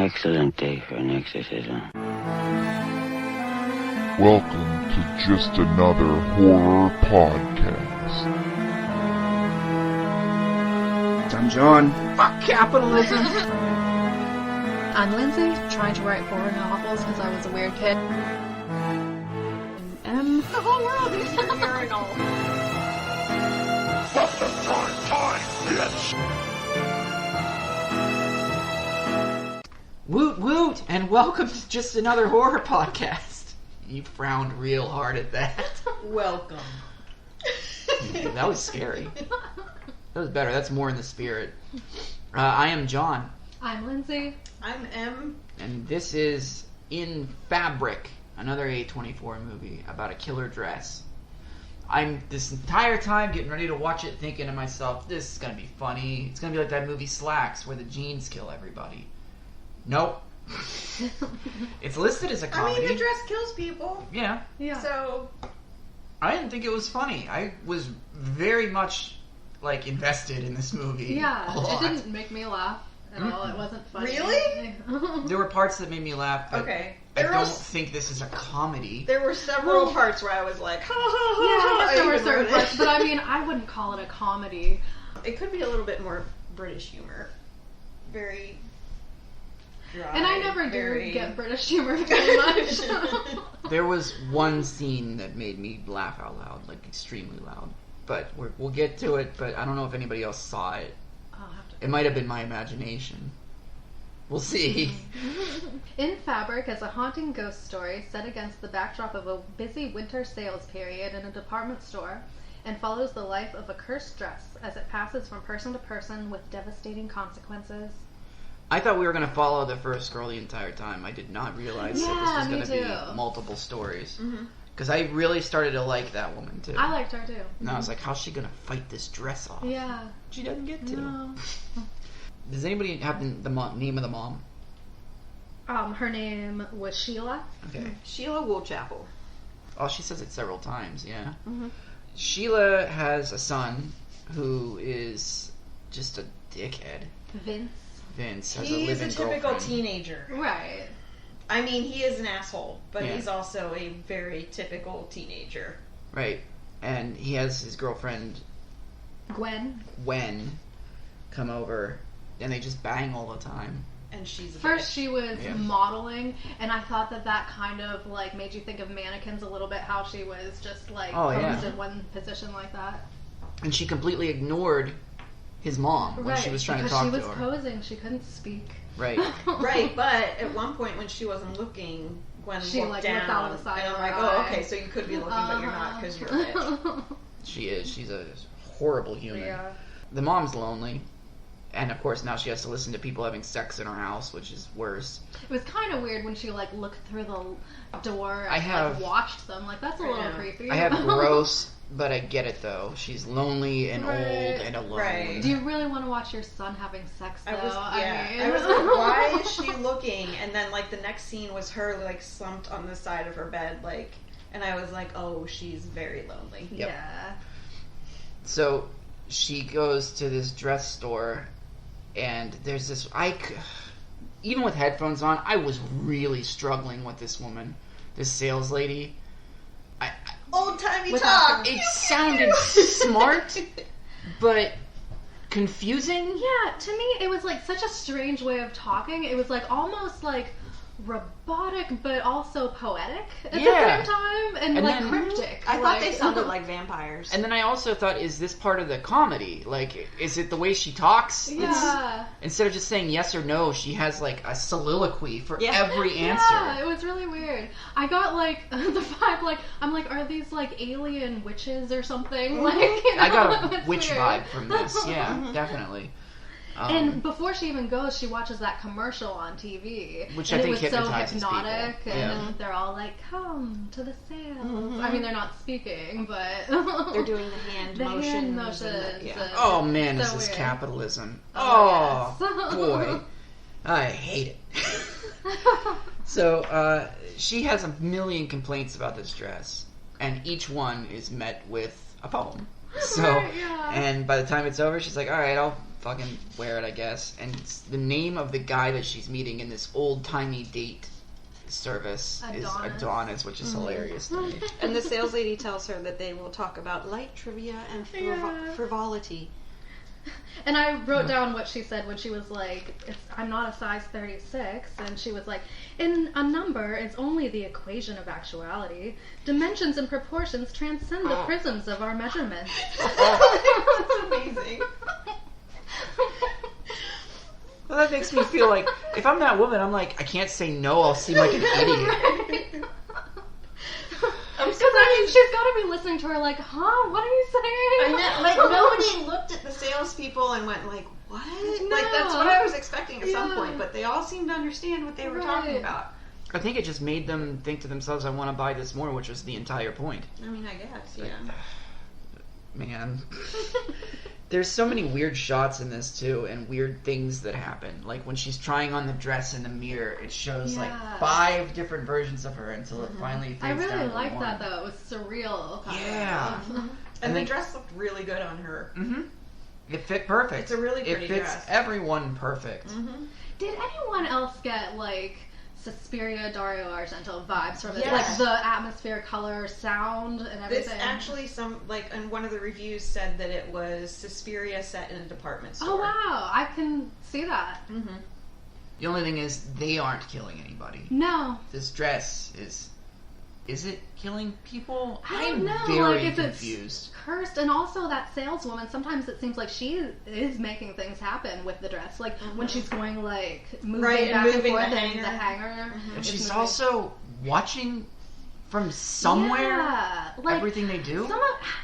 excellent day for an exorcism. Welcome to Just Another Horror Podcast. I'm John. Fuck capitalism! I'm Lindsay, trying to write horror novels because I was a weird kid. The whole world is a urinal. What the prime time, bitch! Woot woot, and welcome to Just Another Horror Podcast. You frowned real hard at that. Welcome. That was scary. That was better. That's more in the spirit. I am John. I'm Lindsay. I'm M. And this is In Fabric, another A24 movie about a killer dress. I'm this entire time getting ready to watch it thinking to myself, this is going to be funny. It's going to be like that movie Slacks where the jeans kill everybody. Nope. It's listed as a comedy. I mean, the dress kills people. Yeah. So, I didn't think it was funny. I was very much, invested in this movie. Yeah, a lot. it didn't make me laugh at all. It wasn't funny. Really? There were parts that made me laugh, but okay. I don't think this is a comedy. There were several parts where I was like, ha ha ha. Yeah, I guess there were certain parts, but I mean, I wouldn't call it a comedy. It could be a little bit more British humor. Very dry. And I never do get British humor very much. There was one scene that made me laugh out loud, extremely loud. But we'll get to it, but I don't know if anybody else saw it. I'll have to. It might have been my imagination. We'll see. In Fabric is a haunting ghost story set against the backdrop of a busy winter sales period in a department store and follows the life of a cursed dress as it passes from person to person with devastating consequences. I thought we were going to follow the first girl the entire time. I did not realize that this was going to be multiple stories. Because I really started to like that woman, too. I liked her, too. And I was like, how's she going to fight this dress off? Yeah. She doesn't get to. No. Does anybody have the name of the mom? Her name was Sheila. Okay. Sheila Woolchapel. Oh, she says it several times, yeah. Sheila has a son who is just a dickhead. Vince has a He's live-in a typical girlfriend. teenager. Right. I mean, he is an asshole, but Yeah. he's also a very typical teenager. Right. And he has his girlfriend, Gwen, come over, and they just bang all the time. And she's a First bitch. she was Yeah. modeling, and I thought that kind of made you think of Mannequins a little bit, how she was just posed in one position like that. And she completely ignored his mom when she was trying to talk to her. Because she was posing, she couldn't speak. Right. Right, but at one point when she wasn't looking, Gwen She looked down, looked out of the side and of I'm her like, oh, eye. okay, so you could be looking, but you're not because you're a bitch. She is. She's a horrible human. Yeah. The mom's lonely. And of course now she has to listen to people having sex in her house, which is worse. It was kind of weird when she looked through the door I and have- watched them. That's a little Yeah. creepy. I have gross, but I get it though. She's lonely and Right. old and alone. Right. Do you really want to watch your son having sex though? I was mean... like, why is she looking? And then the next scene was her slumped on the side of her bed, and I was like, oh, she's very lonely. Yep. Yeah. So she goes to this dress store, and there's this. Even with headphones on, I was really struggling with this woman, this sales lady. Old timey Without talk. It sounded smart, but confusing. Yeah, to me it was such a strange way of talking. It was almost robotic, but also poetic at the same time, and then- cryptic. I thought they sounded like vampires. And then I also thought, is this part of the comedy? Is it the way she talks? Yeah. Instead of just saying yes or no, she has a soliloquy for Yeah. every answer. Yeah, it was really weird. I got the vibe I'm are these alien witches or something? I got a it's witch weird. vibe from this. Yeah, definitely. And before she even goes, she watches that commercial on TV, Which and I think it was so hypnotizes hypnotic, people. and they're all come to the sales. I mean, they're not speaking, but They're doing the hand motions. hand motions. Yeah. Oh man, So this is weird. capitalism. Oh, Oh boy, I hate it. So she has a million complaints about this dress, and each one is met with a poem. So, Right, yeah. and by the time it's over, she's like, "All right, I'll fucking wear it, I guess. And the name of the guy that she's meeting in this old-timey date service is Adonis, which is hilarious to me. And the sales lady tells her that they will talk about light trivia and frivolity. And I wrote down what she said when she was like, I'm not a size 36, and she was like, in a number, it's only the equation of actuality. Dimensions and proportions transcend the prisms of our measurements. That's amazing. Well, that makes me feel like, if I'm that woman, I'm like, I can't say no, I'll seem like an idiot. Because, I mean, she's got to be listening to her like, huh, what are you saying? Like, nobody looked at the salespeople and went like, what? No. Like, that's what I was expecting at some point, but they all seemed to understand what they were talking about. I think it just made them think to themselves, I want to buy this more, which was the entire point. I mean, I guess, yeah. Man. There's so many weird shots in this, too, and weird things that happen. Like, when she's trying on the dress in the mirror, it shows, like, 5 different versions of her until it finally fades down to one. I really liked that, though. It was surreal. Yeah. And the dress looked really good on her. Mm-hmm. It fit perfect. It's a really pretty dress. It fits everyone perfect. Mm-hmm. Did anyone else get, like, Suspiria, Dario Argento vibes from it? Yes. Like, the atmosphere, color, sound, and everything? This actually, and one of the reviews said that it was Suspiria set in a department store. Oh, wow. I can see that. Mm-hmm. The only thing is, they aren't killing anybody. No. This dress is it killing people? I don't know. I'm very like, confused. It's cursed, and also that saleswoman, sometimes it seems like she is making things happen with the dress. Like, when she's going, like, moving back and forth in the hanger. Mm-hmm. And she's also watching from somewhere like, everything they do.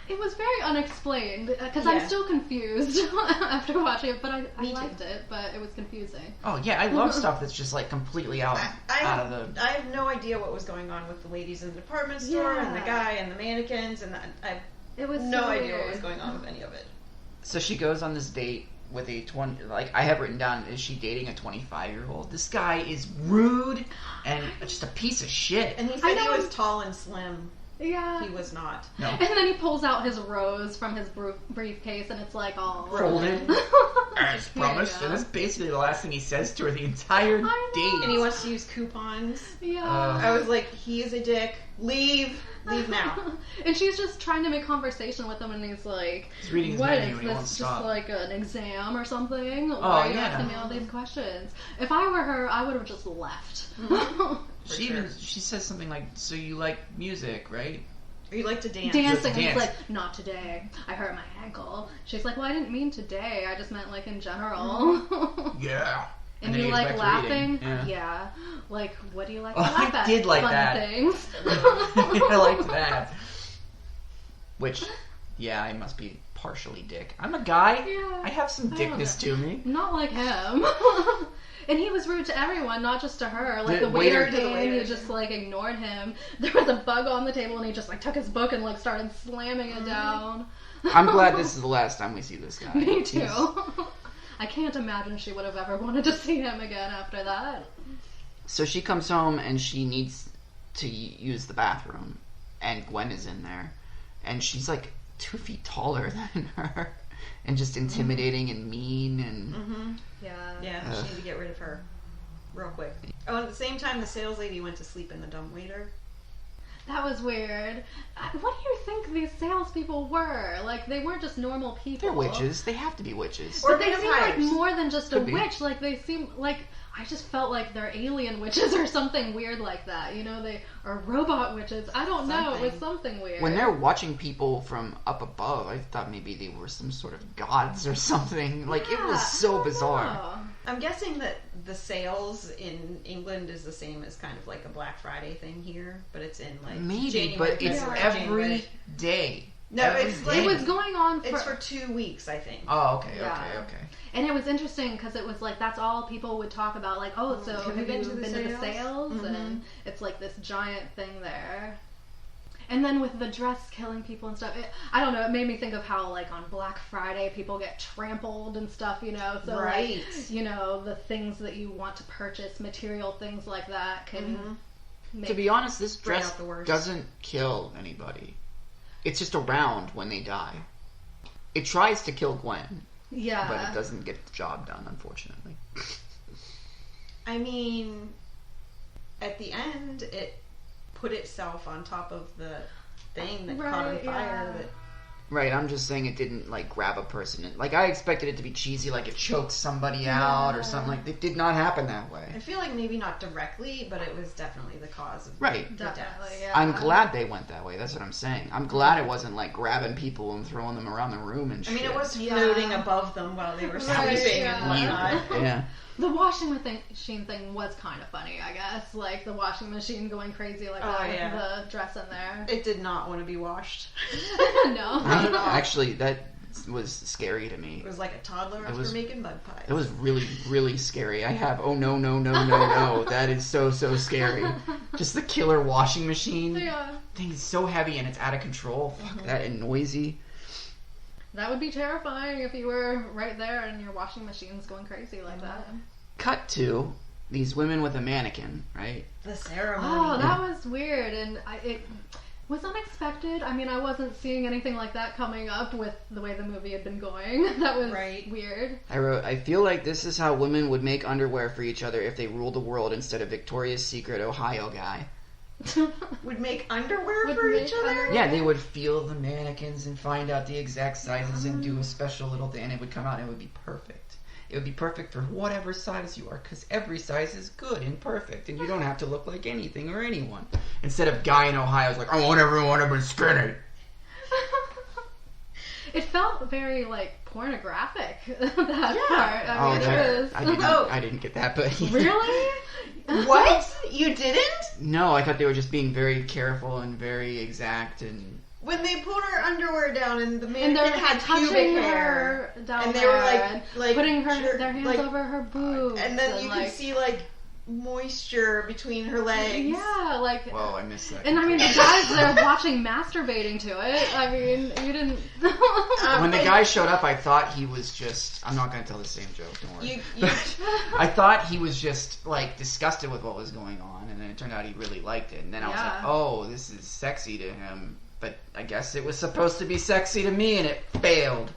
It was very unexplained, because Yeah. I'm still confused after watching it, but I liked it, but it was confusing. Oh, yeah, I love stuff that's just, like, completely out of the... I have no idea what was going on with the ladies in the department store and the guy and the mannequins, and It was no so idea weird. what was going on with any of it. So she goes on this date with a I have written down, is she dating a 25-year-old? This guy is rude and just a piece of shit. And he said he was tall and slim. Yeah. He was not. No. And then he pulls out his rose from his briefcase, and it's like all folded. As promised. And that's basically the last thing he says to her the entire date. And he wants to use coupons. Yeah. I was like, he is a dick. Leave now. And she's just trying to make conversation with him, and he's like, he's reading his what menu is and he this, wants to just stop. like an exam or something? Why are you asking me all these questions? If I were her, I would have just left. She says something like, so you like music, right? Or you like to dance. Dancing. And Dance. he's like, not today. I hurt my ankle. She's like, well, I didn't mean today. I just meant like in general. Yeah. And then you he like goes back to laughing? reading. Yeah. Like, what do you like to Oh, laugh at? I did like Fun that. Things. I liked that. Which, yeah, I must be partially dick. I'm a guy. Yeah, I have some I don't dickness know. to me. Not like him. And he was rude to everyone, not just to her. Like, The the waiter waiter- came, he just, like, ignored him. There was a bug on the table, and he just, like, took his book and, like, started slamming it down. I'm glad this is the last time we see this guy. Me too. I can't imagine she would have ever wanted to see him again after that. So she comes home, and she needs to use the bathroom. And Gwen is in there. And she's, like, 2 feet taller than her. And just intimidating and mean and... Yeah, she needs to get rid of her real quick. Oh, and at the same time, the sales lady went to sleep in the dumbwaiter. That was weird. What do you think these salespeople were? Like, they weren't just normal people. They're witches. They have to be witches. Or But they seem like vampires. more than just Could a be. witch. Like, they seem like... I just felt like they're alien witches or something weird like that. You know, they are robot witches. I don't know. It was something weird. When they're watching people from up above, I thought maybe they were some sort of gods or something. Like, it was so bizarre. I'm guessing that the sales in England is the same as kind of like a Black Friday thing here, but it's in like Maybe, January, but it's February, every January. day. No, Every it's day. It was going on for... It's for 2 weeks, I think. Oh, okay. Yeah. And it was interesting because it was like, that's all people would talk about. Like, oh, so have you been to the sales? Mm-hmm. And it's like this giant thing there. And then with the dress killing people and stuff, I don't know, it made me think of how, like, on Black Friday, people get trampled and stuff, you know? So, Right. like, you know, the things that you want to purchase, material things like that, can make... To be honest, this Bring dress out the worst. doesn't kill anybody. It's just around when they die. It tries to kill Gwen. Yeah. But it doesn't get the job done, unfortunately. I mean, at the end, it put itself on top of the thing that caught on fire. Yeah. Right, I'm just saying it didn't, like, grab a person. Like, I expected it to be cheesy, like it chokes somebody out or something. Like, it did not happen that way. I feel like maybe not directly, but it was definitely the cause of Right. the deaths. Yeah. I'm glad they went that way. That's what I'm saying. I'm glad it wasn't, like, grabbing people and throwing them around the room and I shit. mean, it was floating above them while they were Right, sleeping yeah. and whatnot. Yeah. The washing machine thing was kind of funny, I guess. Like, the washing machine going crazy like that with the dress in there. It did not want to be washed. No. Actually, that was scary to me. It was like a toddler after making mud pies. It was really, really scary. I have, oh no. That is so scary. Just the killer washing machine. Yeah. Thing is so heavy and it's out of control. Fuck that, and noisy. That would be terrifying if you were right there and your washing machine's going crazy like that. Cut to these women with a mannequin, right? The ceremony. Oh, that was weird, and it was unexpected. I mean, I wasn't seeing anything like that coming up with the way the movie had been going. That was weird. I wrote, I feel like this is how women would make underwear for each other if they ruled the world instead of Victoria's Secret Ohio guy. Would make underwear for each other? Yeah, they would feel the mannequins and find out the exact sizes and do a special little thing, and it would come out and it would be perfect. It would be perfect for whatever size you are, because every size is good and perfect, and you don't have to look like anything or anyone. Instead of guy in Ohio's like, I want everyone to be skinny. It felt very, like, pornographic, that part. I mean, it was... I didn't get that, but... Really? What? You didn't? No, I thought they were just being very careful and very exact and... When they pulled her underwear down and the And mannequin they're had touching pubic her hair, down and they there, were like putting their hands like, over her boobs, and then you could see like moisture between her legs. Yeah, like. Whoa, I missed that. And I mean, the guys there watching masturbating to it. I mean, you didn't. When the guy showed up, I thought he was just. I'm not going to tell the same joke. Don't worry. I thought he was just like disgusted with what was going on, and then it turned out he really liked it. And then I was like, oh, this is sexy to him. But I guess it was supposed to be sexy to me, and it failed.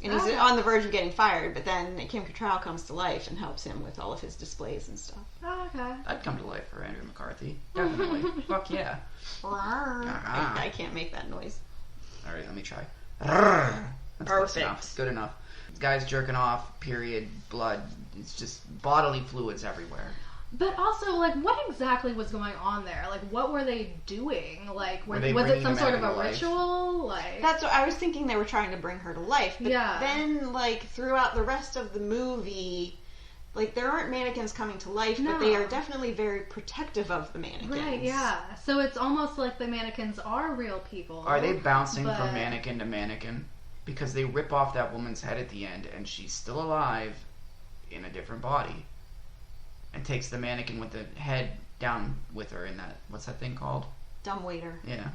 And he's on the verge of getting fired, but then Kim Cattrall comes to life and helps him with all of his displays and stuff. Oh, okay. I'd come to life for Andrew McCarthy. Definitely. Fuck yeah. I can't make that noise. All right, let me try. That's close Perfect. enough. Good enough. Guy's jerking off, period, blood. It's just bodily fluids everywhere. But also, like, what exactly was going on there? Like, what were they doing? Like, Were they was it bringing some him sort back of a to life? ritual? Like, That's what I was thinking. They were trying to bring her to life, but Yeah. then, like, throughout the rest of the movie, like, there aren't mannequins coming to life, but they No. are definitely very protective of the mannequins. right? Yeah. So it's almost like the mannequins are real people. Are they bouncing but- from mannequin to mannequin? Because they rip off that woman's head at the end, and she's still alive in a different body. And takes the mannequin with the head down with her in that, what's that thing called? Dumbwaiter. Yeah.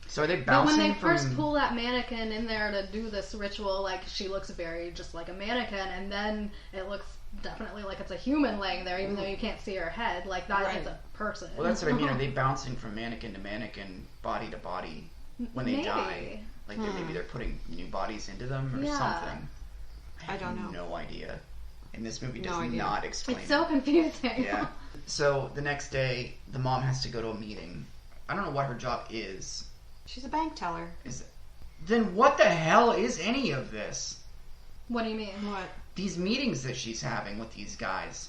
So are they But bouncing when they from... first pull that mannequin in there to do this ritual, like, she looks very just like a mannequin, and then it looks definitely like it's a human laying there, even though you can't see her head. Like, that is a person. Well, that's what I mean. Are they bouncing from mannequin to mannequin, body to body, when they Maybe. die? Like, maybe they're putting new bodies into them or something. I don't know. No idea. And this movie does No idea. not explain It's so confusing. Yeah. So the next day, the mom has to go to a meeting. I don't know what her job is. She's a bank teller. Then what the hell is any of this? What do you mean? What? These meetings that she's having with these guys.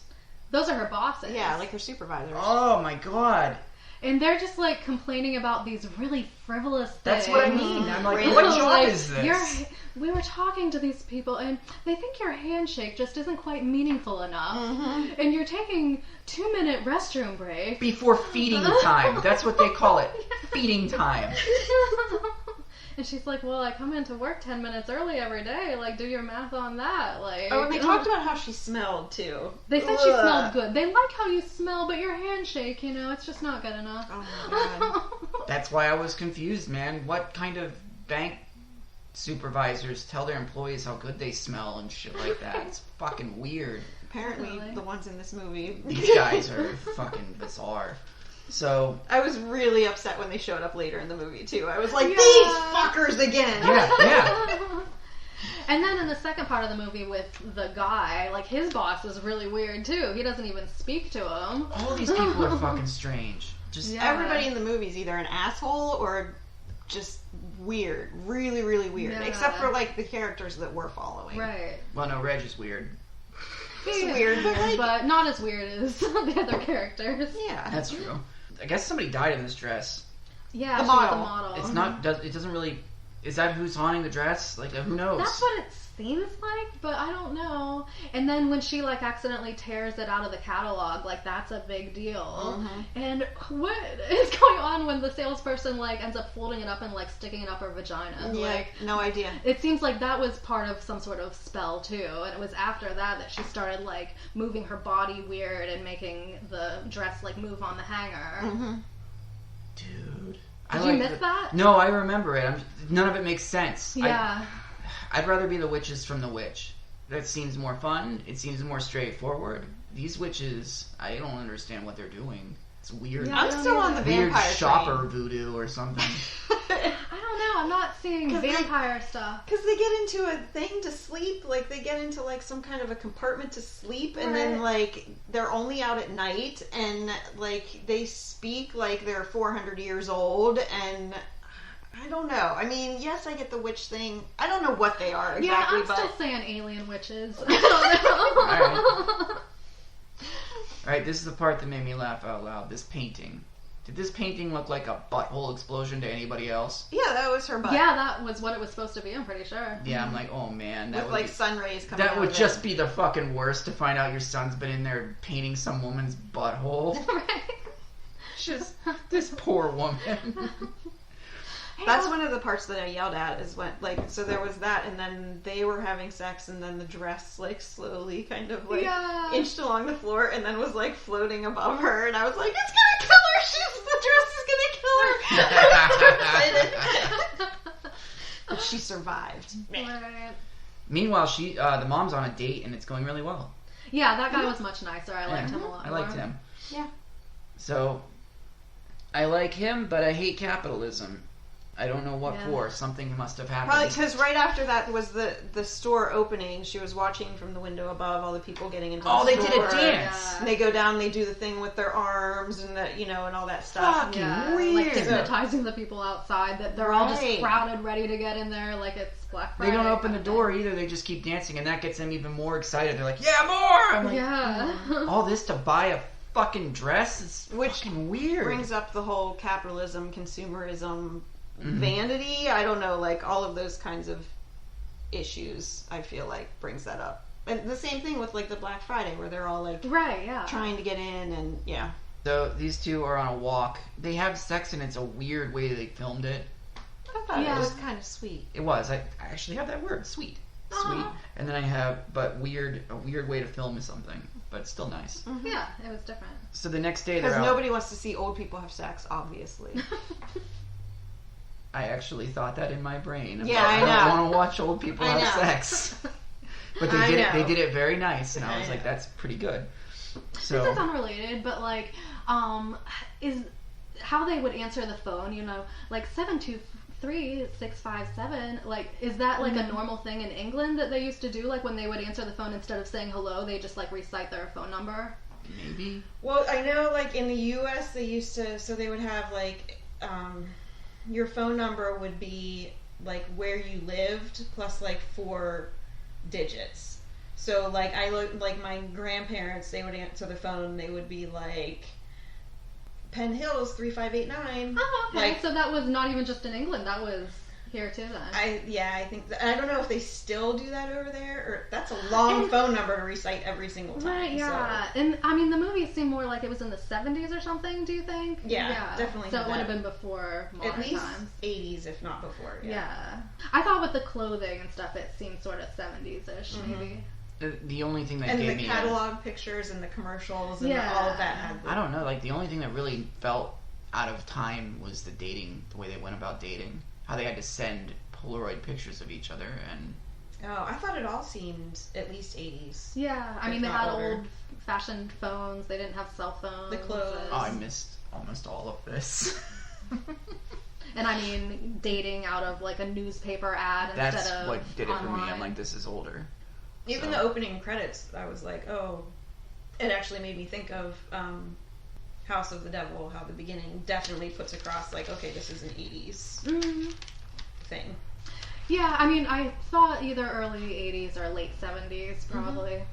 Those are her bosses. Yeah, like her supervisors. Oh my god. And they're just, like, complaining about these really frivolous things. That's what I mean. I'm like, Really? what job Like, is this? We were talking to these people, and they think your handshake just isn't quite meaningful enough. Mm-hmm. And you're taking 2-minute restroom break. Before feeding time. That's what they call it. Feeding time. And she's like, well, I come into work 10 minutes early every day. Like, do your math on that. Like, Oh, and they talked about how she smelled, too. They said she smelled good. They like how you smell, but your handshake, you know, it's just not good enough. Oh, my God. That's why I was confused, man. What kind of bank supervisors tell their employees how good they smell and shit like that? It's fucking weird. Apparently, Definitely. the ones in this movie. These guys are fucking bizarre. So I was really upset when they showed up later in the movie too. I was like, Yeah. these fuckers again. yeah. And then in the second part of the movie with the guy, like his boss is really weird too. He doesn't even speak to him. All these people are fucking strange. Just Yeah. Everybody in the movie is either an asshole or just weird, really, really weird. Yeah. Except for like the characters that we're following. Right. well, no, Reg is weird. He's weird, but, like- but not as weird as the other characters. Yeah, That's true. I guess somebody died in this dress. Yeah, The she was model. the model. It's not. It doesn't really. Is that who's haunting the dress? Like, who knows? That's what it seems like, but I don't know. And then when she like accidentally tears it out of the catalog, like that's a big deal. Mhm. And what is going on when the salesperson like ends up folding it up and like sticking it up her vagina? Yeah, Like no idea. it seems like that was part of some sort of spell too, and it was after that she started like moving her body weird and making the dress like move on the hanger. Mm-hmm. Dude. Did you miss that? No, I remember it. None of it makes sense. Yeah. I'd rather be the witches from The Witch. That seems more fun. It seems more straightforward. These witches, I don't understand what they're doing. It's weird. Yeah, I I'm don't still on the either. Weird vampire shopper train. voodoo or something. I don't know. I'm not seeing 'Cause they- vampire stuff. Because they get into a thing to sleep, like they get into like some kind of a compartment to sleep, and then Right. like they're only out at night, and like they speak like they're 400 years old, and I don't know. I mean, yes, I get the witch thing. I don't know what they are exactly, Yeah, I'm but still saying alien witches. I don't know. Alright, this is the part that made me laugh out loud. This painting. Did this painting look like a butthole explosion to anybody else? yeah, that was her butt. Yeah, that was what it was supposed to be, I'm pretty sure. Yeah, I'm like, oh man. That with would like be, sun rays coming out that would of just it. be the fucking worst to find out your son's been in there painting some woman's butthole. Right. Just this poor woman. That's one of the parts that I yelled at is when, like, so there was that, and then they were having sex, and then the dress, like, slowly kind of, like, Yeah. inched along the floor, and then was, like, floating above her, and I was like, it's gonna kill her! The dress is gonna kill her! I was too excited. But she survived. Right. Meanwhile, the mom's on a date and it's going really well. Yeah, that guy was much nicer. I liked him a lot I more. liked him. Yeah. So, I like him, but I hate capitalism. I don't know what Yeah. for. Something must have happened. Probably because right after that was the store opening. She was watching from the window above all the people getting into the they store. did a dance. And they go down, they do the thing with their arms and the, and all that stuff. Fucking Yeah, weird. like hypnotizing the people outside that they're all just Right. crowded, ready to get in there, like it's Black Friday. They don't open the kind of door either. They just keep dancing, and that gets them even more excited. They're like, "Yeah, more!" I'm thing. like, Yeah. all this to buy a fucking dress? It's Which fucking weird. Brings up the whole capitalism, consumerism, Mhm. vanity. I don't know, like all of those kinds of issues. I feel like brings that up. And the same thing with like the Black Friday, where they're all like Right, yeah. trying to get in, and yeah. So these two are on a walk. They have sex, and it's a weird way they filmed it. I thought Yeah. it was kind of sweet. It was. I actually have that word, sweet, sweet. Aw. And then I have, but weird, a weird way to film something, but still nice. Yeah, it was different. So the next day Because they're out. nobody wants to see old people have sex, obviously. I actually thought that in my brain. Yeah, I don't know. want to watch old people I have know. sex. But they I did it. They know. did it very nice, and I was I like, know. "That's pretty good." This So is unrelated, but like, is how they would answer the phone, like 723-657, like, is that like a normal thing in England that they used to do? Like when they would answer the phone, instead of saying hello, they just like recite their phone number? maybe. Well, I know, like, in the U.S., they used to, so they would have, like, your phone number would be, like, where you lived, plus, like, 4 digits. So, like, like, my grandparents, they would answer the phone, they would be, like, Penn Hills, 3589. Oh, okay. Like, So that was not even just in England, that was here too then. I think that, I don't know if they still do that over there, or that's a long And- phone number to recite every single time. Right, yeah. So. And I mean, the movie seemed more like it was in the 70s or something, do you think? Yeah, definitely So had it would that. have been before modern At least times. 80s, if not before. Yeah. I thought with the clothing and stuff, it seemed sort of 70s-ish, maybe. The only thing that And gave the me catalog pictures and the commercials and Yeah. all of that had I don't know. Like the only thing that really felt out of time was the dating, the way they went about dating, how they had to send Polaroid pictures of each other, and Oh, I thought it all seemed at least 80s. Yeah, I If mean, they not had older. old-fashioned phones. They didn't have cell phones. The clothes. and- Oh, I missed almost all of this. And I mean, dating out of like a newspaper ad That's instead of what did it for me. online. I'm like, this is older. Even So- the opening credits, I was like, oh, it actually made me think of House of the Devil, how the beginning definitely puts across, like, okay, this is an 80s Mhm. thing. Yeah, I mean, I thought either early 80s or late 70s, probably.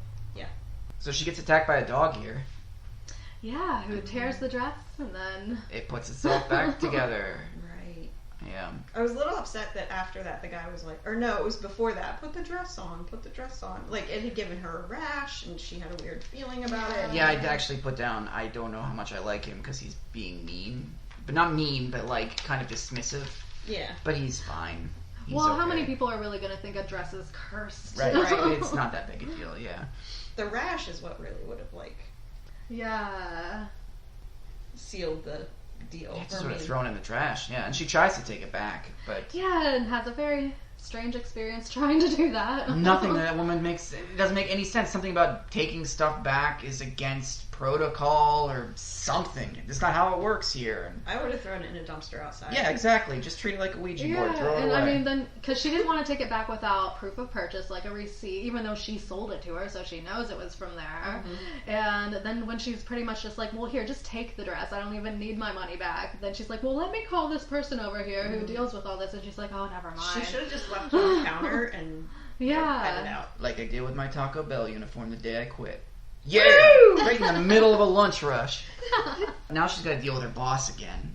So she gets attacked by a dog here. Yeah, who tears the dress and then... It puts itself back together. Right. Yeah. I was a little upset that after that the guy was like, or no, it was before that, put the dress on. Like, it had given her a rash and she had a weird feeling about it. Yeah, I'd actually put down, I don't know how much I like him because he's being mean. But not mean, but like kind of dismissive. Yeah. But he's fine. He's Well, how okay. many people are really going to think a dress is cursed? Right, Right. It's not that big a deal, yeah. The rash is what really would have, like, Yeah. sealed the deal It's for sort me. of thrown in the trash, yeah. And she tries to take it back, but Yeah, and has a very strange experience trying to do that. nothing that woman makes, it doesn't make any sense. Something about taking stuff back is against protocol or something. That's not how it works here. And I would have thrown it in a dumpster outside. yeah, exactly. Just treat it like a Ouija board. Yeah, Throw it and away. I mean, then, because she didn't want to take it back without proof of purchase, like a receipt, even though she sold it to her, so she knows it was from there. And then when she's pretty much just like, well, here, just take the dress. I don't even need my money back. Then she's like, well, let me call this person over here who deals with all this. And she's like, oh, never mind. She should have just left it on the counter and had it Yeah. out. Like I did with my Taco Bell uniform the day I quit. Yeah! Woo! Right in the middle of a lunch rush. Now she's got to deal with her boss again.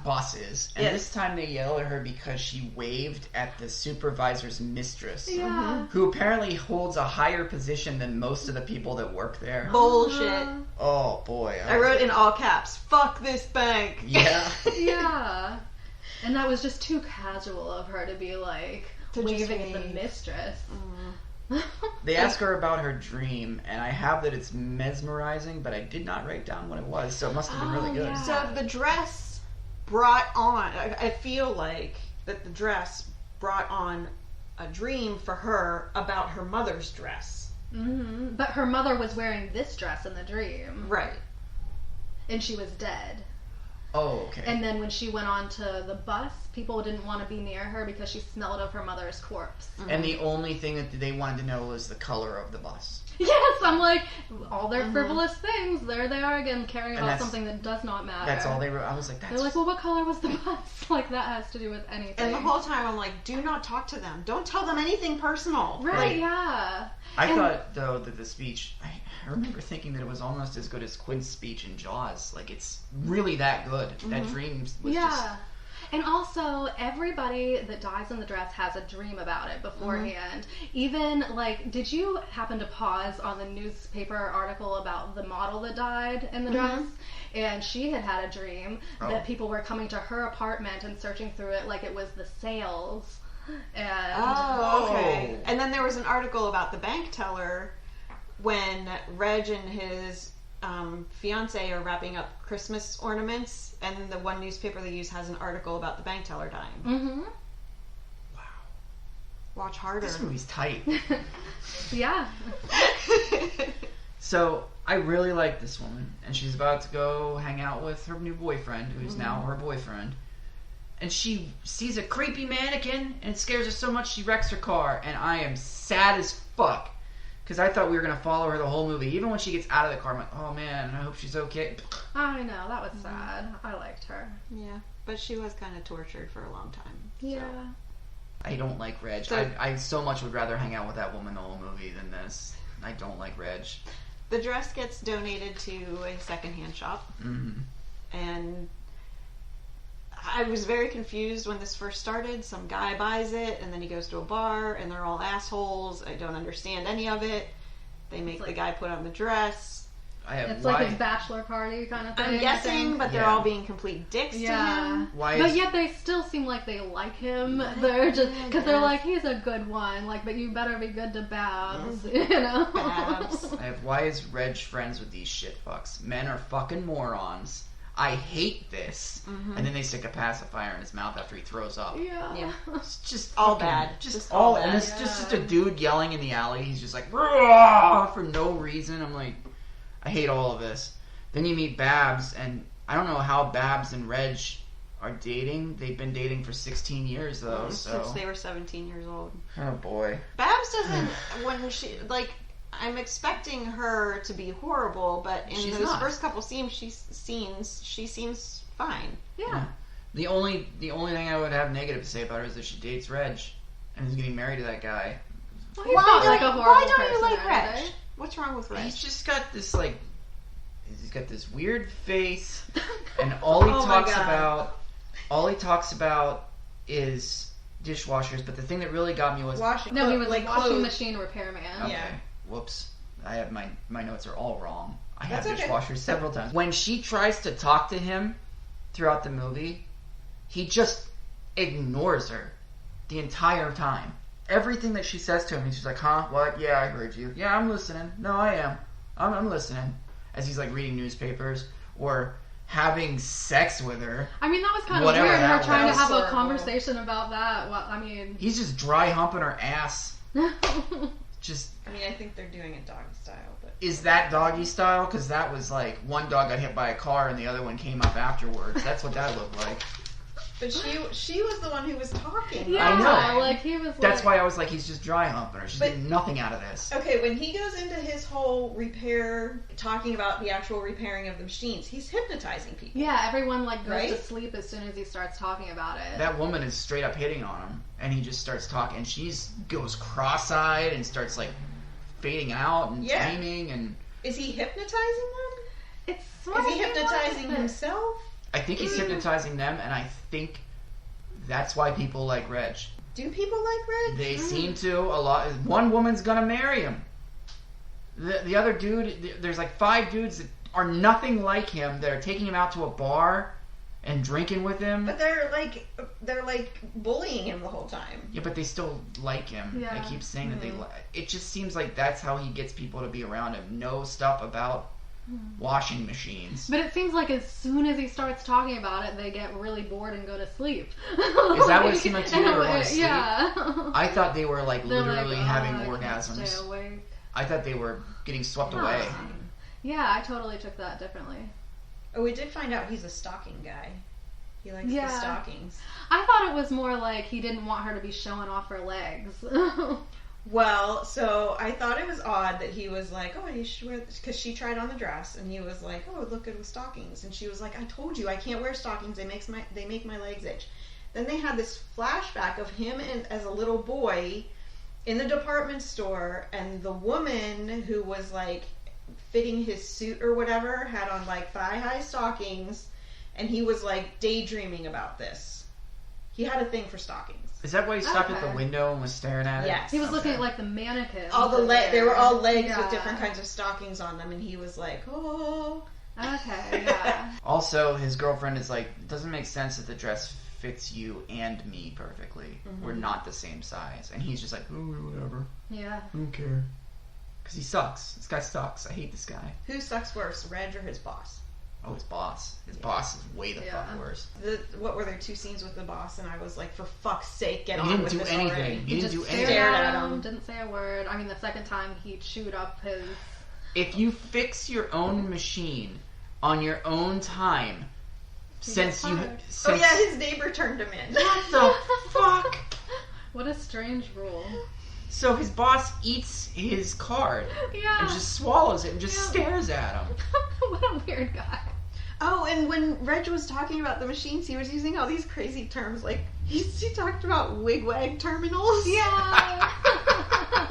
Bosses. And Yes. this time they yell at her because she waved at the supervisor's mistress. Yeah. Who apparently holds a higher position than most of the people that work there. Bullshit. Oh boy. I wrote in all caps, fuck this bank. Yeah. Yeah. And that was just too casual of her to be like, To just waving at the wave. mistress. They ask her about her dream, and I have that it's mesmerizing, but I did not write down what it was, so it must have been really good. yeah. So the dress brought on, I feel like that the dress brought on a dream for her about her mother's dress. Hmm. But her mother was wearing this dress in the dream. Right. And she was dead. Oh, okay. And then when she went on to the bus, people didn't want to be near her because she smelled of her mother's corpse. And the only thing that they wanted to know was the color of the bus. Yes, I'm like, all their frivolous things, there they are again, caring And about that's- something that does not matter. That's all they wrote. I was like, They're that's... like, well, what color was the bus? Like, that has to do with anything. And the whole time I'm like, do not talk to them. Don't tell them anything personal. Right, Like, yeah. I and- thought, though, that the speech... I remember thinking that it was almost as good as Quint's speech in Jaws. Like, it's really that good. That dream was Yeah. just... And also, everybody that dies in the dress has a dream about it beforehand. Even, like, did you happen to pause on the newspaper article about the model that died in the dress? And she had had a dream that people were coming to her apartment and searching through it like it was the sales. And Oh, okay. And then there was an article about the bank teller when Reg and his fiance are wrapping up Christmas ornaments, and the one newspaper they use has an article about the bank teller dying. Mm-hmm. Wow. Watch harder. This movie's tight. Yeah. So, I really like this woman, and she's about to go hang out with her new boyfriend, who's now her boyfriend. And she sees a creepy mannequin, and it scares her so much she wrecks her car, and I am sad as fuck. Because I thought we were going to follow her the whole movie. Even when she gets out of the car, I'm like, oh man, I hope she's okay. I know, that was sad. I liked her. Yeah, but she was kind of tortured for a long time. so. Yeah. I don't like Reg. So- I so much would rather hang out with that woman the whole movie than this. I don't like Reg. The dress gets donated to a secondhand shop, Mm-hmm. and I was very confused when this first started. Some guy buys it, and then he goes to a bar, and they're all assholes. I don't understand any of it. They make It's the like- guy put on the dress. I have It's why, like his bachelor party kind of thing. I'm I guessing, think. but they're Yeah. all being complete dicks to Yeah. him. why But is yet they still seem like they like him. They're just because they're like, he's a good one. Like, but you better be good to Babs, you know. Babs. I have why is Reg friends with these shit fucks? Men are fucking morons. I hate this. And then they stick a pacifier in his mouth after he throws up. Yeah. It's just All fucking- bad. Just all all, and bad. it's just a dude yelling in the alley. He's just like, "Rah!" for no reason. I'm like, I hate all of this. Then you meet Babs, and I don't know how Babs and Reg are dating. They've been dating for 16 years, though. Since they were 17 years old. Oh, boy. Babs doesn't, when she, like, I'm expecting her to be horrible, but in She's those not. first couple scenes, she seems fine. Yeah. The only thing I would have negative to say about her is that she dates Reg and is getting married to that guy. Well, he's not like a horrible why don't you like person, Reg? right? What's wrong with Reg? He's just got this, like, he's got this weird face, and all he Oh my talks God. about is dishwashers. But the thing that really got me was Washing. No, he was like washing clothes. machine repairman. okay, Yeah. whoops. I have my notes are all wrong. I have That's okay. dishwashers several times. When she tries to talk to him throughout the movie, he just ignores her the entire time. Everything that she says to him, he's just like, huh? What? Yeah, I heard you. Yeah, I'm listening. No, I am. I'm listening. As he's like reading newspapers or having sex with her. I mean, that was kind of Whatever weird. that Her trying to was. have a Horrible. conversation about that. Well, I mean, He's just dry humping her ass. Just, I mean, I think they're doing it doggy style, but is that doggy style? Because that was like, one dog got hit by a car and the other one came up afterwards. That's what that looked like. but she was the one who was talking. yeah, I know. like he was. That's like, why I was like, he's just dry humping her. She's But- getting nothing out of this. Okay, when he goes into his whole repair, talking about the actual repairing of the machines, he's hypnotizing people. Yeah, everyone like goes Right? to sleep as soon as he starts talking about it. That woman is straight up hitting on him, and he just starts talking, and she's goes cross-eyed and starts like fading out and Yeah. dreaming, and Is he hypnotizing them? It's Is sort he of hypnotizing like- himself? I think he's hypnotizing them, and I think that's why people like Reg. Do people like Reg? They seem to a lot. One woman's gonna marry him. The other dude, there's like 5 dudes that are nothing like him that are taking him out to a bar and drinking with him. But they're like bullying him the whole time. Yeah, but they still like him. Yeah. They keep saying that they like. It just seems like that's how he gets people to be around him. Know stuff about washing machines. But it seems like as soon as he starts talking about it, they get really bored and go to sleep. Is that what it seemed like to you? They were going to sleep? Yeah. I thought they were like They're literally like, having I can't orgasms. stay awake. I thought they were getting swept away. Yeah, I totally took that differently. Oh, we did find out he's a stocking guy. He likes Yeah. the stockings. I thought it was more like he didn't want her to be showing off her legs. Well, so I thought it was odd that he was like, oh, you should wear this, because she tried on the dress, and he was like, oh, look good with stockings, and she was like, I told you I can't wear stockings. They make my legs itch. Then they had this flashback of him as a little boy in the department store, and the woman who was like fitting his suit or whatever had on like thigh-high stockings, and he was like daydreaming about this. He had a thing for stockings. Is that why he stopped at Okay. the window and was staring at it? Yes. He was looking Okay. at like the mannequin. All the they were all legs Yeah. with different kinds of stockings on them, and he was like, oh. Okay, yeah. Also, his girlfriend is like, it doesn't make sense that the dress fits you and me perfectly. We're not the same size. And he's just like, oh, whatever. Yeah. I don't care. Because he sucks. This guy sucks. I hate this guy. Who sucks worse, Reg or his boss? Oh, his boss. His boss is way the fuck worse. What were there 2 scenes with the boss, and I was like, for fuck's sake, get He on didn't with do this anything. already. He didn't do just anything. Stared at at him, him. didn't say a word. I mean, the second time he chewed up his. If you fix your own machine on your own time, since you... fired. Since, Oh yeah, his neighbor turned him in. What the fuck? What a strange rule. So his boss eats his card Yeah. and just swallows it and just Yeah. stares at him. What a weird guy. Oh, and when Reg was talking about the machines, he was using all these crazy terms. Like, he talked about wigwag terminals. Yeah.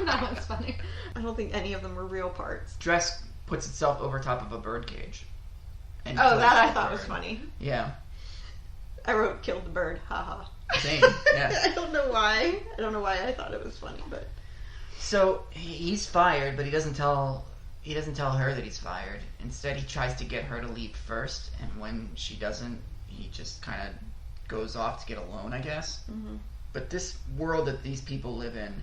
That was funny. I don't think any of them were real parts. Dress puts itself over top of a bird cage. And Oh, kills that I the thought was bird. funny. Yeah. I wrote killed the bird. Haha. Same. Yeah. I don't know why. I don't know why I thought it was funny, but So he's fired, but he doesn't tell her that he's fired. Instead, he tries to get her to leave first, and when she doesn't, he just kind of goes off to get a loan, I guess. Mhm. But this world that these people live in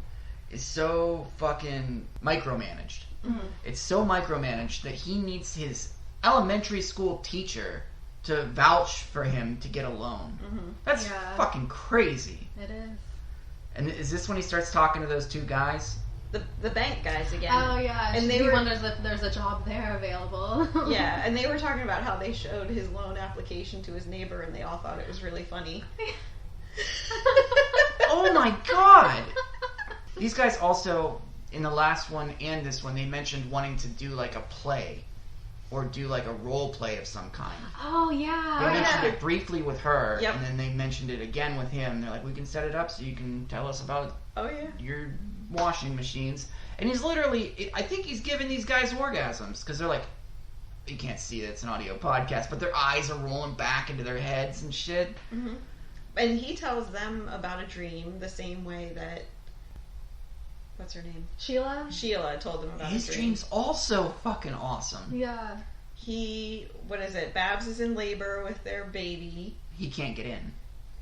is so fucking micromanaged. Mhm. It's so micromanaged that he needs his elementary school teacher to vouch for him to get a loan. That's fucking crazy. It is. And is this when he starts talking to those two guys? The bank guys again. Oh yeah, and he wonders if there's a job there available. Yeah, and they were talking about how they showed his loan application to his neighbor, and they all thought it was really funny. Oh my god! These guys also, in the last one and this one, they mentioned wanting to do like a play. Or do like a role play of some kind. Oh yeah. They mentioned it briefly with her, Yep. and then they mentioned it again with him. They're like, we can set it up so you can tell us about your washing machines. And he's literally, I think he's giving these guys orgasms, because they're like, you can't see it, it's an audio podcast, but their eyes are rolling back into their heads and shit. Mm-hmm. And he tells them about a dream the same way that, what's her name? Sheila told them about his dream's also fucking awesome. Yeah. Babs is in labor with their baby. He can't get in.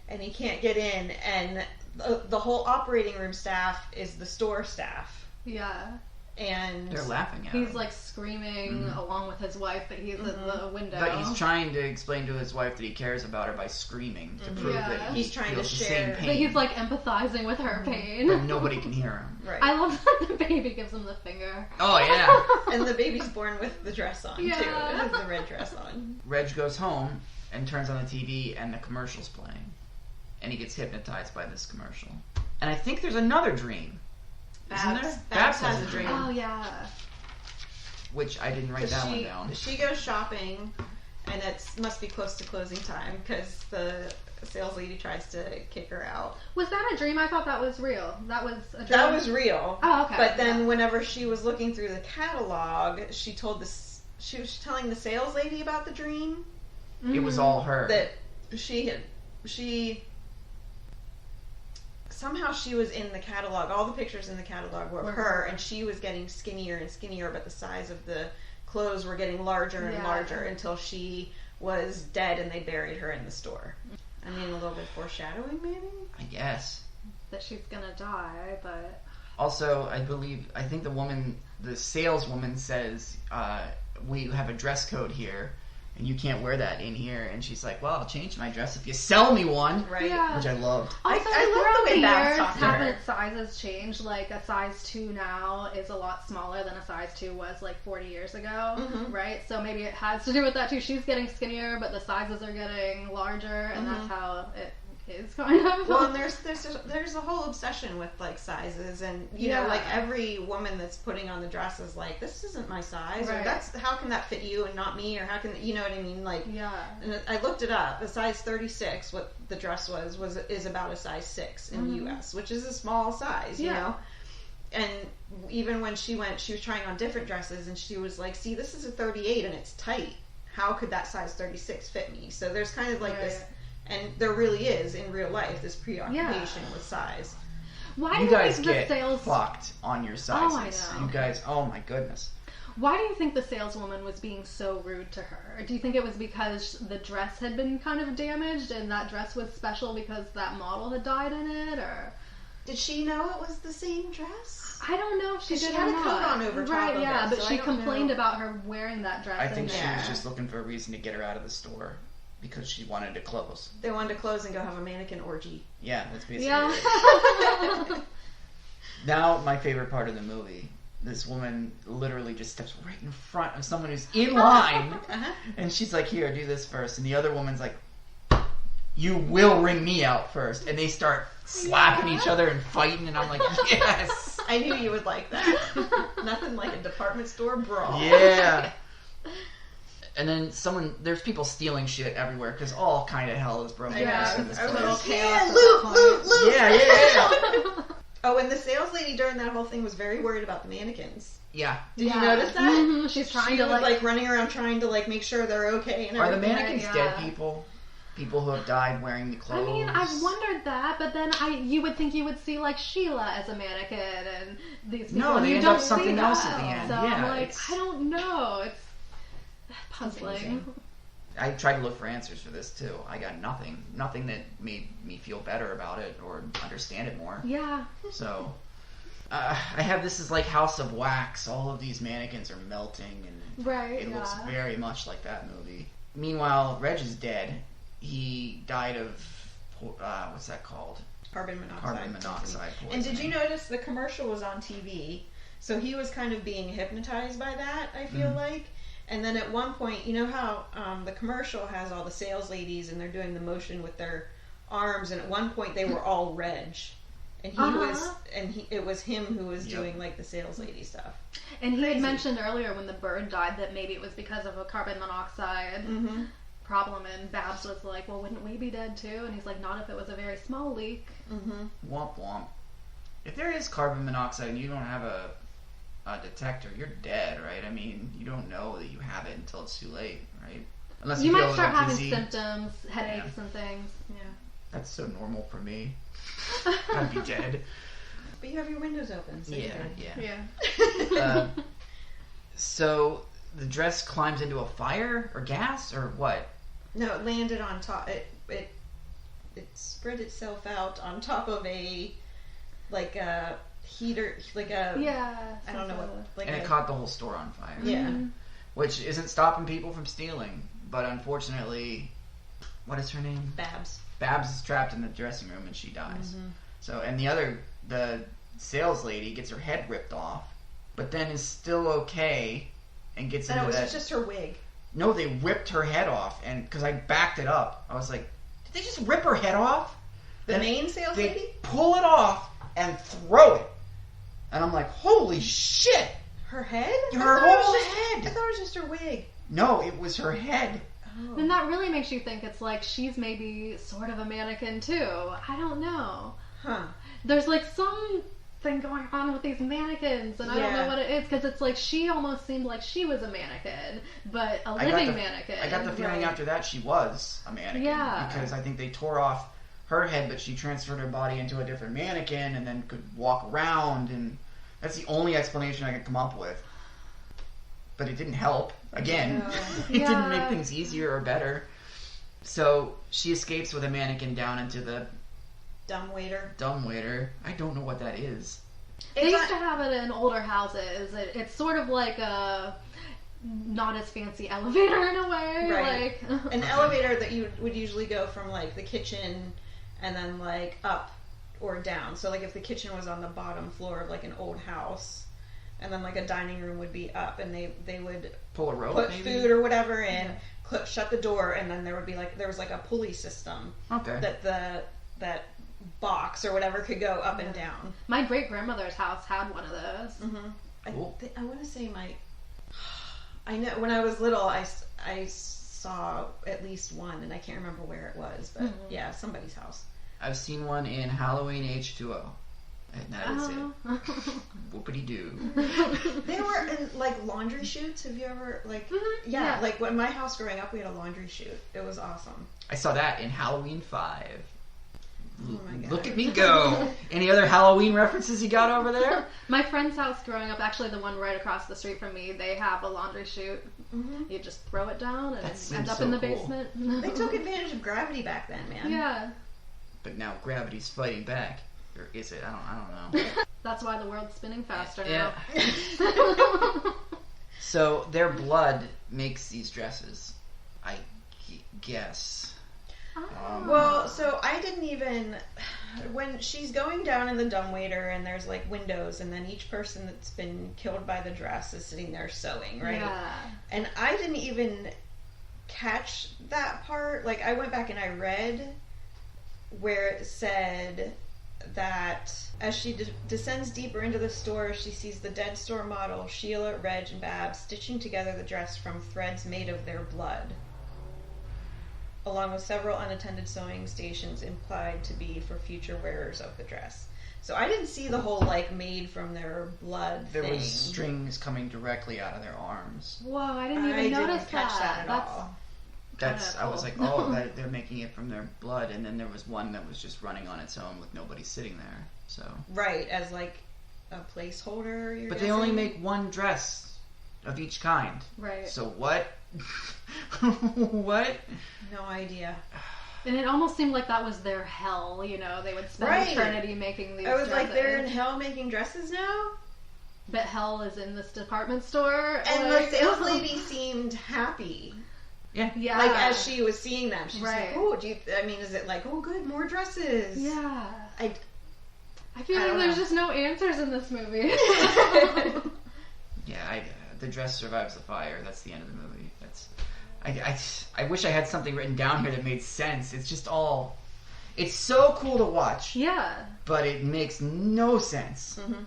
And he can't get in, and the whole operating room staff is the store staff. Yeah. And they're laughing at him. He's like screaming along with his wife that he's in the window. But he's trying to explain to his wife that he cares about her by screaming to prove that he's trying to share. The same pain. But he's like empathizing with her pain. But nobody can hear him. Right. I love that the baby gives him the finger. Oh yeah. And the baby's born with the dress on too. It has the red dress on. Reg goes home and turns on the TV, and the commercial's playing, and he gets hypnotized by this commercial. And I think there's another dream. Isn't there? Babs has a dream. Oh yeah. Which I didn't write that one down. She goes shopping, and it must be close to closing time because the sales lady tries to kick her out. Was that a dream? I thought that was real. That was a dream? That was real. Oh, okay. But then whenever she was looking through the catalog, she was telling the sales lady about the dream. It was all her. That somehow she was in the catalog. All the pictures in the catalog were of her, and she was getting skinnier and skinnier, but the size of the clothes were getting larger and larger until she was dead and they buried her in the store. I mean, a little bit foreshadowing, maybe? I guess. That she's gonna die, but... Also, I think the saleswoman says, we have a dress code here, and you can't wear that in here. And she's like, well, I'll change my dress if you sell me one. Right. Yeah. Which I loved. Also, I love the way Babs talks to her. haven't sizes changed? Like, a size 2 now is a lot smaller than a size 2 was, like, 40 years ago, right? So maybe it has to do with that, too. She's getting skinnier, but the sizes are getting larger, and that's how it is, kind of. Well, and there's a whole obsession with, like, sizes, and, you know, like, every woman that's putting on the dress is like, this isn't my size, or how can that fit you and not me, or how can, you know what I mean? Like, and I looked it up. The size 36, what the dress is about a size 6 in the U.S., which is a small size, you know? And even when she was trying on different dresses, and she was like, see, this is a 38, and it's tight. How could that size 36 fit me? So there's kind of like this... And there really is, in real life, this preoccupation with size. Why do you guys think get the sales... fucked on your sizes. Oh, I know. You guys, oh my goodness. Why do you think the saleswoman was being so rude to her? Do you think it was because the dress had been kind of damaged, and that dress was special because that model had died in it, or... Did she know it was the same dress? I don't know if she did she had or a not. coat on over top of yeah, it, but so she I don't complained know. about her wearing that dress. I think in she there. was just looking for a reason to get her out of the store. Because she wanted to close. They wanted to close and go have a mannequin orgy. Yeah, that's basically it. Now, my favorite part of the movie. This woman literally just steps right in front of someone who's in line. And she's like, here, do this first. And the other woman's like, you will ring me out first. And they start slapping each other and fighting. And I'm like, yes. I knew you would like that. Nothing like a department store brawl. Yeah. And then there's people stealing shit everywhere because all kind of hell is broken loose in this place. Loot. Yeah. Oh, and the sales lady during that whole thing was very worried about the mannequins. Yeah. Did you notice that? Mm-hmm. She's trying to like running around trying to like make sure they're okay and Are everything. the mannequins dead people? People who have died wearing the clothes? I mean, I've wondered that, but then you would think you would see like Sheila as a mannequin and these people. No, they you end don't up something see else that. at the end. So Yeah, I'm like, I don't know. It's puzzling. I tried to look for answers for this too. I got nothing. Nothing that made me feel better about it or understand it more. Yeah. So, I have this is like House of Wax. All of these mannequins are melting, and it looks very much like that movie. Meanwhile, Reg is dead. He died of what's that called? Carbon monoxide. Carbon monoxide poisoning. And did you notice the commercial was on TV? So he was kind of being hypnotized by that, I feel like. And then at one point, you know how the commercial has all the sales ladies and they're doing the motion with their arms, and at one point they were all Reg. And it was him who was doing like the sales lady stuff. And he had mentioned earlier when the bird died that maybe it was because of a carbon monoxide problem, and Babs was like, well, wouldn't we be dead too? And he's like, not if it was a very small leak. Womp womp. If there is carbon monoxide and you don't have a detector, you're dead, right? I mean, you don't know that you have it until it's too late, right? Unless You feel might a start little having dizzy. symptoms, headaches and things. Yeah. That's so normal for me. I'd be dead. But you have your windows open, so you're good. Yeah. So the dress climbs into a fire or gas or what? No, it landed on top. It spread itself out on top of a heater, I don't know what, And it caught the whole store on fire. Yeah. Which isn't stopping people from stealing, but unfortunately, what is her name? Babs. Babs is trapped in the dressing room and she dies. So, and the sales lady gets her head ripped off, but then is still okay and gets into No, it that. was just her wig. No, they ripped her head off, and because I backed it up, I was like, did they just rip her head off? The main sales They lady? pull it off and throw it, and I'm like, holy shit! Her head? Her whole head. I thought it was just her wig. No, it was her head. Then that really makes you think it's like she's maybe sort of a mannequin too. I don't know. Huh. There's like something going on with these mannequins, and I don't know what it is, because it's like she almost seemed like she was a mannequin, but a living mannequin. I got the feeling after that she was a mannequin. Yeah. Because I think they tore off her head, but she transferred her body into a different mannequin and then could walk around, and that's the only explanation I could come up with. But it didn't help. Again, it didn't make things easier or better. So she escapes with a mannequin down into the dumbwaiter. I don't know what that is. They used to have it in older houses. It's sort of like a not as fancy elevator in a way. Right. Like an elevator that you would usually go from like the kitchen and then like up or down. So like if the kitchen was on the bottom floor of like an old house, and then like a dining room would be up, and they would pull a rope, put maybe? food or whatever in, shut the door, and then there was like a pulley system that that box or whatever could go up and down. My great grandmother's house had one of those. Cool. I want to say I know when I was little I saw at least one, and I can't remember where it was, but yeah, somebody's house. I've seen one in Halloween H2O. And that is it. Whoopity-doo. They were in like laundry chutes. Have you ever like Yeah. like when my house growing up we had a laundry chute. It was awesome. I saw that in Halloween 5. Oh my god. Look at me go. Any other Halloween references you got over there? My friend's house growing up, actually the one right across the street from me, they have a laundry chute. You just throw it down and That end up seems in the so cool. basement. They took advantage of gravity back then, man. Yeah. But now gravity's fighting back. Or is it? I don't know. That's why the world's spinning faster Yeah. now. So their blood makes these dresses, I guess. Well, so I didn't even when she's going down in the dumbwaiter and there's like windows, and then each person that's been killed by the dress is sitting there sewing, right? Yeah. And I didn't even catch that part. Like I went back and I read where it said that as she descends deeper into the store, she sees the dead store model, Sheila, Reg, and Babs stitching together the dress from threads made of their blood, along with several unattended sewing stations implied to be for future wearers of the dress. So I didn't see the whole like made from their blood There thing. was strings coming directly out of their arms. Whoa, I didn't even notice catch that at That's all. I was like, oh, they're making it from their blood, and then there was one that was just running on its own with nobody sitting there. So Right, as like a placeholder. You're but they guessing? only make one dress of each kind. Right. So what? What? No idea. And it almost seemed like that was their hell, you know, they would spend Right. eternity making these I was dresses. like, they're in hell making dresses now? But hell is in this department store. And like, the sales lady seemed happy. Yeah. Yeah. Like as she was seeing them, she's Right. like, "Oh, is it like, oh, good, more dresses?" Yeah. I feel I like don't there's know. just no answers in this movie. Yeah, the dress survives the fire. That's the end of the movie. I wish I had something written down here that made sense. It's just all... It's so cool to watch, Yeah. but it makes no sense. Mhm.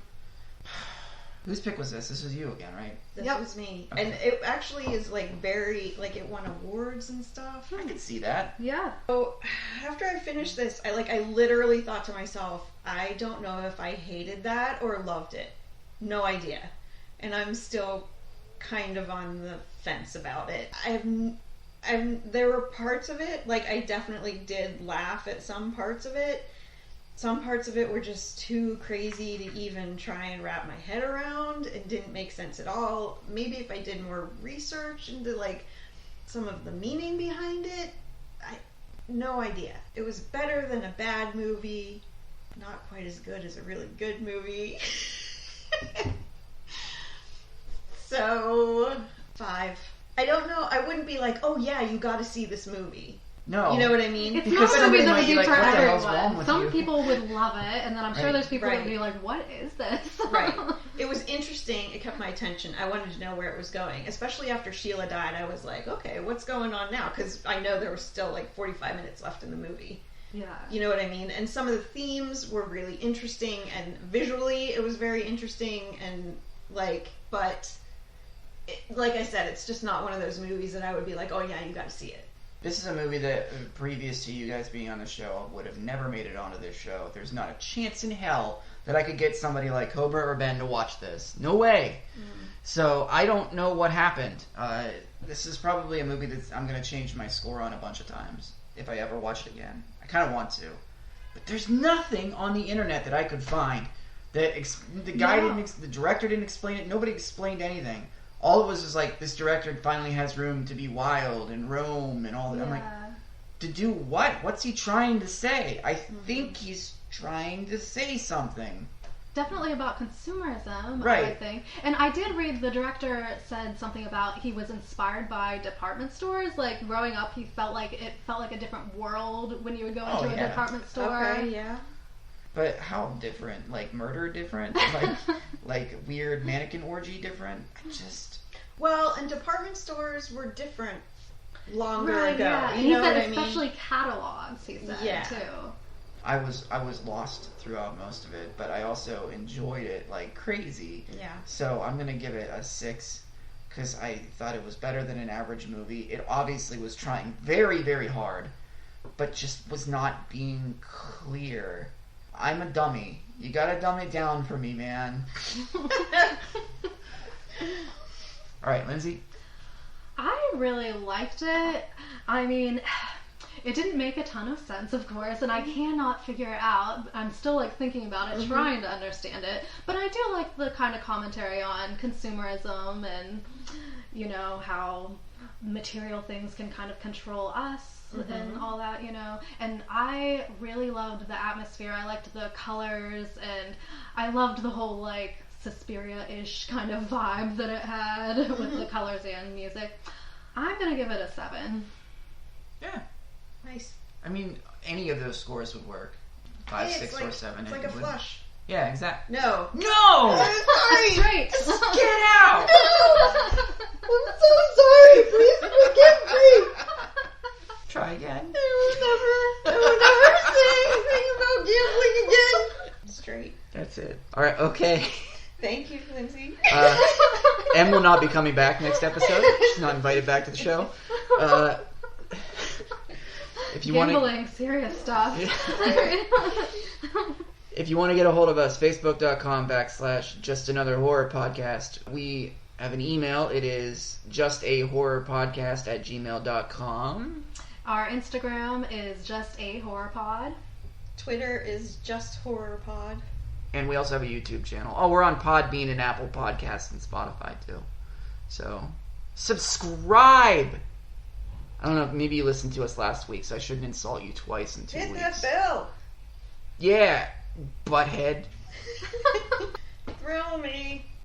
Whose pick was this? This was you again, right? This Yep. was me, Okay. and it actually is like very like it won awards and stuff. I could see that. Yeah. So after I finished this, I literally thought to myself, I don't know if I hated that or loved it. No idea. And I'm still kind of on the fence about it. There were parts of it, like I definitely did laugh at some parts of it. Some parts of it were just too crazy to even try and wrap my head around. It didn't make sense at all. Maybe if I did more research into like some of the meaning behind it, no idea. It was better than a bad movie, not quite as good as a really good movie. So 5. I don't know. I wouldn't be like, oh yeah, you got to see this movie. No. You know what I mean? It's Because not a movie somebody that might would be be like, for what the hell's wrong everyone. with Some you? people would love it, and then I'm sure Right. there's people that Right. would be like, what is this? Right. It was interesting. It kept my attention. I wanted to know where it was going. Especially after Sheila died, I was like, okay, what's going on now? Because I know there was still like 45 minutes left in the movie. Yeah. You know what I mean? And some of the themes were really interesting, and visually it was very interesting, and like, but like I said, it's just not one of those movies that I would be like, oh yeah, you got to see it. This is a movie that, previous to you guys being on the show, would have never made it onto this show. There's not a chance in hell that I could get somebody like Cobra or Ben to watch this. No way. So I don't know what happened. This is probably a movie that I'm going to change my score on a bunch of times if I ever watch it again. I kind of want to. But there's nothing on the internet that I could find that the guy the director didn't explain it. Nobody explained anything. All it was like, this director finally has room to be wild and roam and all that. I'm like, to do what? What's he trying to say? I think he's trying to say something. Definitely about consumerism, Right. I think. And I did read the director said something about he was inspired by department stores. Like growing up, he felt like it felt like a different world when you would go into a department store. Okay, yeah. But how different? Like murder different? Like weird mannequin orgy different? Well, and department stores were different longer Right, ago. yeah. And You he know said what I mean? especially catalogs, he said, Yeah. too. I was lost throughout most of it, but I also enjoyed it like crazy. Yeah. So I'm gonna give it a 6 because I thought it was better than an average movie. It obviously was trying very, very hard, but just was not being clear. I'm a dummy. You gotta dumb it down for me, man. All right, Lindsay. I really liked it. I mean, it didn't make a ton of sense, of course, and I cannot figure it out. I'm still like thinking about it, trying to understand it. But I do like the kind of commentary on consumerism and, you know, how material things can kind of control us and all that, you know. And I really loved the atmosphere. I liked the colors, and I loved the whole like Suspiria-ish kind of vibe that it had with the colors and music. I'm gonna give it a 7. Yeah. Nice. I mean, any of those scores would work. 5, Hey, 6, like, or 7. It's like it a would. flush. Yeah, exactly. No. No! That's right. Get out! I'm so sorry. Please forgive me. Try again. I will never say anything about gambling again. Straight. That's it. All right. Okay. Thank you, Lindsay. Em will not be coming back next episode. She's not invited back to the show. If you want Gambling, serious stuff. If you want to get a hold of us, facebook.com/justanotherhorrorpodcast. We have an email. It is justahorrorpodcast@gmail.com. Our Instagram is justahorrorpod. Twitter is justhorrorpod. And we also have a YouTube channel. Oh, we're on Podbean and Apple Podcasts and Spotify too. So, subscribe! I don't know, maybe you listened to us last week, so I shouldn't insult you twice in 2 Hit weeks. that bell. Yeah, butthead. Thrill me.